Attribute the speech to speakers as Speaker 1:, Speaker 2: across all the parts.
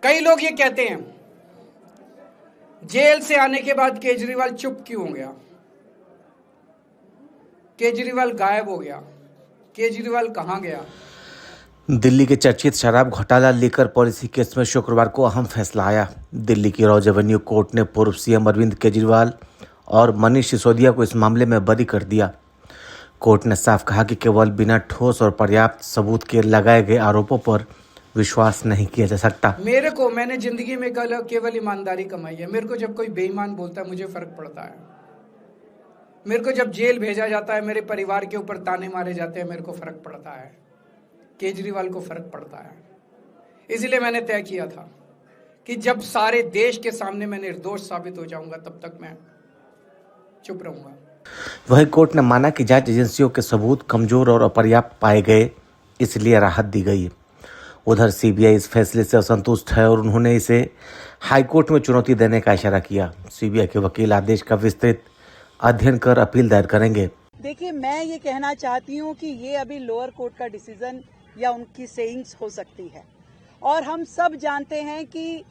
Speaker 1: कई लोग ये कहते हैं जेल से आने के बाद केजरीवाल चुप क्यों हो गया, केजरीवाल गायब हो गया, केजरीवाल कहां गया।
Speaker 2: दिल्ली के चर्चित शराब घोटाला लीकर पॉलिसी केस में शुक्रवार को अहम फैसला आया। दिल्ली की रॉज एवेन्यू कोर्ट ने पूर्व सीएम अरविंद केजरीवाल और मनीष सिसोदिया को इस मामले में बरी कर दिया। कोर्ट ने साफ कहा कि केवल बिना ठोस और पर्याप्त सबूत के लगाए गए आरोपों पर विश्वास नहीं किया जा सकता।
Speaker 1: मैंने जिंदगी में केवल ईमानदारी कमाई है। मेरे को जब कोई बेईमान बोलता है मुझे फर्क पड़ता है। मेरे को जब जेल भेजा जाता है, मेरे परिवार के ऊपर ताने मारे जाते हैं, मेरे को फर्क पड़ता है। केजरीवाल को फर्क पड़ता है। इसलिए मैंने तय किया था कि जब सारे देश के सामने मैं निर्दोष साबित हो जाऊंगा तब तक मैं चुप रहूंगा।
Speaker 2: वहीं कोर्ट ने माना कि जांच एजेंसियों के सबूत कमजोर और अपर्याप्त पाए गए, इसलिए राहत दी गई। उधर सीबीआई इस फैसले से असंतुष्ट है और उन्होंने इसे हाईकोर्ट में चुनौती देने का इशारा किया। सीबीआई के वकील आदेश का विस्तृत अध्ययन कर अपील दायर करेंगे।
Speaker 3: देखिए, मैं ये कहना चाहती हूँ कि ये अभी लोअर कोर्ट का डिसीजन या उनकी सेइंग्स हो सकती है, और हम सब जानते हैं कि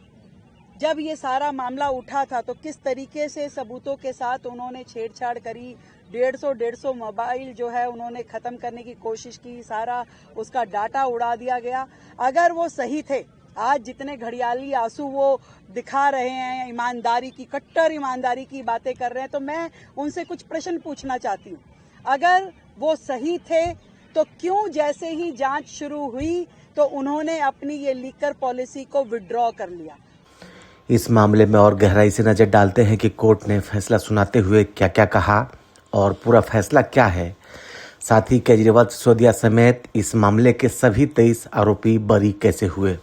Speaker 3: जब ये सारा मामला उठा था तो किस तरीके से सबूतों के साथ उन्होंने छेड़छाड़ करी। 150 मोबाइल जो है उन्होंने खत्म करने की कोशिश की, सारा उसका डाटा उड़ा दिया गया। अगर वो सही थे, आज जितने घड़ियाली आंसू वो दिखा रहे हैं, ईमानदारी की, कट्टर ईमानदारी की बातें कर रहे हैं, तो मैं उनसे कुछ प्रश्न पूछना चाहती हूँ। अगर वो सही थे तो क्यों जैसे ही जांच शुरू हुई तो उन्होंने अपनी ये लीकर पॉलिसी को विड्रॉ कर लिया।
Speaker 2: इस मामले में और गहराई से नजर डालते हैं कि कोर्ट ने फैसला सुनाते हुए क्या क्या कहा और पूरा फैसला क्या है। साथ ही केजरीवाल, सिसोदिया समेत इस मामले के सभी 23 आरोपी बरी कैसे हुए।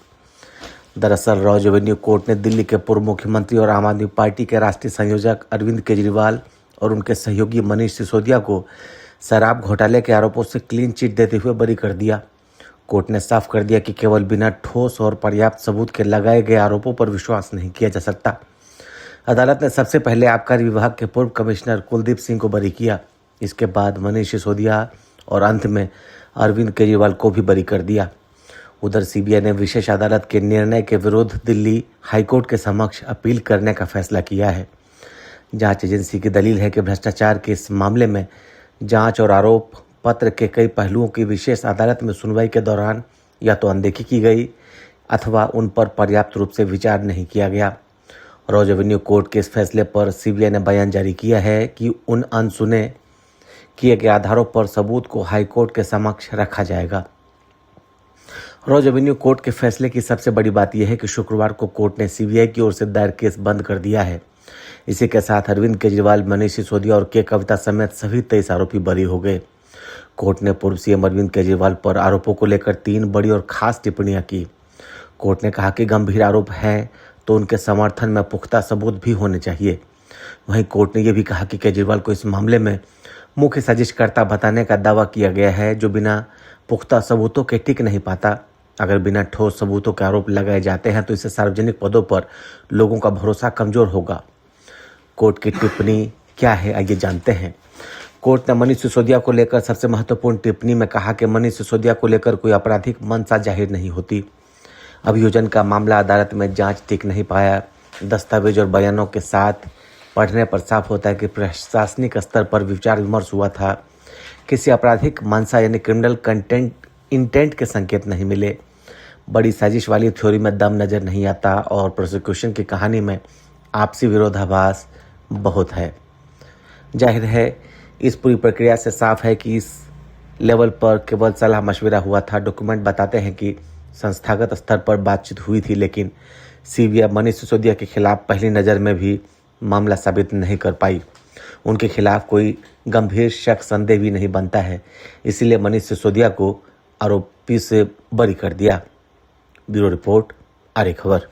Speaker 2: दरअसल रॉज एवेन्यू कोर्ट ने दिल्ली के पूर्व मुख्यमंत्री और आम आदमी पार्टी के राष्ट्रीय संयोजक अरविंद केजरीवाल और उनके सहयोगी मनीष सिसोदिया को शराब घोटाले के आरोपों से क्लीन चिट देते हुए बरी कर दिया। कोर्ट ने साफ कर दिया कि केवल बिना ठोस और पर्याप्त सबूत के लगाए गए आरोपों पर विश्वास नहीं किया जा सकता। अदालत ने सबसे पहले आबकारी विभाग के पूर्व कमिश्नर कुलदीप सिंह को बरी किया। इसके बाद मनीष सिसोदिया और अंत में अरविंद केजरीवाल को भी बरी कर दिया। उधर सीबीआई ने विशेष अदालत के निर्णय के विरुद्ध दिल्ली हाईकोर्ट के समक्ष अपील करने का फैसला किया है। जांच एजेंसी की दलील है कि भ्रष्टाचार के इस मामले में जांच और आरोप पत्र के कई पहलुओं की विशेष अदालत में सुनवाई के दौरान या तो अनदेखी की गई अथवा उन पर पर्याप्त रूप से विचार नहीं किया गया। रॉज एवेन्यू कोर्ट के इस फैसले पर सीबीआई ने बयान जारी किया है कि उन अनसुने किए गए आधारों पर सबूत को हाईकोर्ट के समक्ष रखा जाएगा। रॉज एवेन्यू कोर्ट के फैसले की सबसे बड़ी बात यह है कि शुक्रवार को कोर्ट ने सीबीआई की ओर से दायर केस बंद कर दिया है। इसी के साथ अरविंद केजरीवाल, मनीष सिसोदिया और के कविता समेत सभी 23 आरोपी बरी हो गए। कोर्ट ने पूर्व सीएम अरविंद केजरीवाल पर आरोपों को लेकर 3 बड़ी और खास टिप्पणियां की। कोर्ट ने कहा कि गंभीर आरोप हैं तो उनके समर्थन में पुख्ता सबूत भी होने चाहिए। वहीं कोर्ट ने यह भी कहा कि केजरीवाल को इस मामले में मुख्य साजिशकर्ता बताने का दावा किया गया है, जो बिना पुख्ता सबूतों के टिक नहीं पाता। अगर बिना ठोस सबूतों के आरोप लगाए जाते हैं तो इससे सार्वजनिक पदों पर लोगों का भरोसा कमजोर होगा। कोर्ट की टिप्पणी क्या है, आइए जानते हैं। कोर्ट ने मनीष सिसोदिया को लेकर सबसे महत्वपूर्ण टिप्पणी में कहा कि मनीष सिसोदिया को लेकर कोई आपराधिक मंशा जाहिर नहीं होती। अभियोजन का मामला अदालत में जांच टिक नहीं पाया। दस्तावेज और बयानों के साथ पढ़ने पर साफ होता है कि प्रशासनिक स्तर पर विचार विमर्श हुआ था। किसी आपराधिक मंशा यानी क्रिमिनल इंटेंट के संकेत नहीं मिले। बड़ी साजिश वाली थ्योरी में दम नजर नहीं आता और प्रोसिक्यूशन की कहानी में आपसी विरोधाभास बहुत है। जाहिर है इस पूरी प्रक्रिया से साफ है कि इस लेवल पर केवल सलाह मशविरा हुआ था। डॉक्यूमेंट बताते हैं कि संस्थागत स्तर पर बातचीत हुई थी, लेकिन सीबीआई मनीष सिसोदिया के खिलाफ पहली नज़र में भी मामला साबित नहीं कर पाई। उनके खिलाफ कोई गंभीर शक संदेह भी नहीं बनता है, इसीलिए मनीष सिसोदिया को आरोपी से बरी कर दिया। ब्यूरो रिपोर्ट, आर्य खबर।